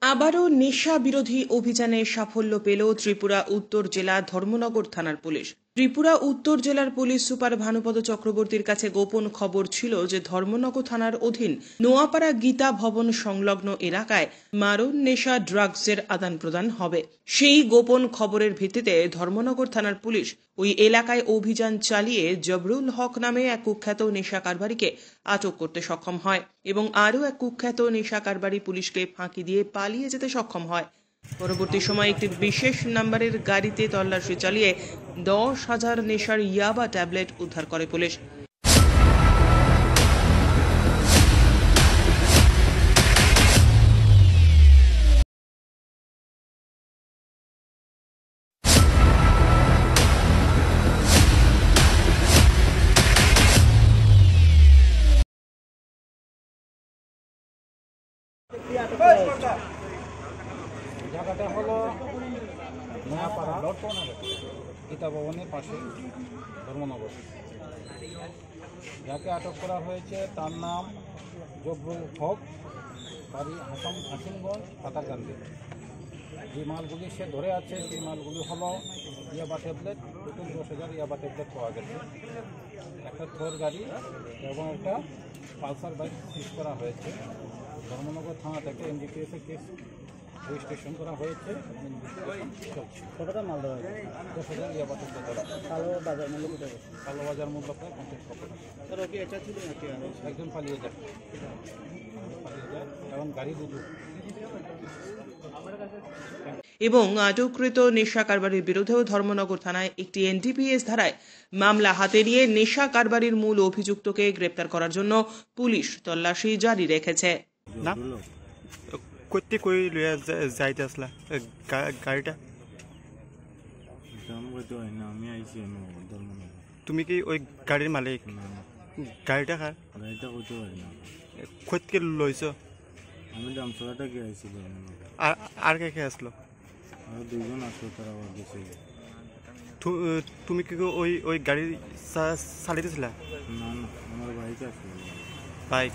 আবারও নেশা বিরোধী অভিযানে সাফল্য পেল ত্রিপুরা উত্তর জেলা ধর্মনগর থানার পুলিশ। ত্রিপুরা উত্তর জেলার পুলিশ সুপার ভানুপদ চক্রবর্তীর কাছে গোপন খবর ছিল যে ধর্মনগর থানার অধীন নোয়াপাড়া গীতা ভবন সংলগ্ন এলাকায় মারণ নেশা ড্রাগসের আদান প্রদান হবে। সেই গোপন খবরের ভিত্তিতে ধর্মনগর থানার পুলিশ ওই এলাকায় অভিযান চালিয়ে জবরুল হক নামে এক কুখ্যাত নেশা কারবারিকে আটক করতে সক্ষম হয় এবং আরও এক কুখ্যাত নেশা কারবারি পুলিশকে ফাঁকি দিয়ে পালিয়ে যেতে সক্ষম হয়। পরবর্তী সময়ে একটি বিশেষ নম্বরের গাড়িতে তল্লাশি চালিয়ে 10,000 নেশার ইয়াবা ট্যাবলেট উদ্ধার করে পুলিশ। জায়গাটা হলো নয়াপাড়া গীতা ভবনের পাশে ধর্মনগর। যাকে আটক করা হয়েছে তার নাম জবরুল হক, বাড়ি হাসিমগঞ্জ পাতাকান্দি। যে মালগুলি সে ধরে আছে সেই মালগুলি হলো ইয়াবা ট্যাবলেট, টোটাল 10,000 ইয়াবা ট্যাবলেট পাওয়া গেছে। একটা থর গাড়ি এবং একটা পালসার বাইক সিজ করা হয়েছে। ধর্মনগর থানা থেকে এনডিপিএসের কেস রেজিস্ট্রেশন করা হয়েছে। কতটা মাল দেওয়া হয়েছে? 10,000 ইয়াবা ট্যাবলেট ধরা। কালো বাজার মূল্য কত? কালো বাজার মূল্য প্রায় 50 টাকা। স্যার ওকে এটা ছিল নাকি একজন পালিয়ে যায় এবং গাড়ি দুটো। এবং আটককৃত নেশা কারবারির বিরুদ্ধেও ধর্মনগর থানায় একটি এনডিপিএস ধারায় মামলা হাতে নিয়ে নেশা কারবারির মূল অভিযুক্তকে গ্রেপ্তার করার জন্য পুলিশ তল্লাশি জারি রেখেছে। যাইতে আসলা গাড়িটা? তুমি কি ওই গাড়ির মালিক? গাড়িটা কার? গাড়িটা করতে পারি না। কতকে লইছ? আমি দামসরাটা গিয়ে আইছি। আর কে কে আসলো? আর দুজন আসলো, তারা আবার গেছে। তুমি কি ওই গাড়ি চালিয়েছিলা? না না, আমার বাইক আসলো। বাইক?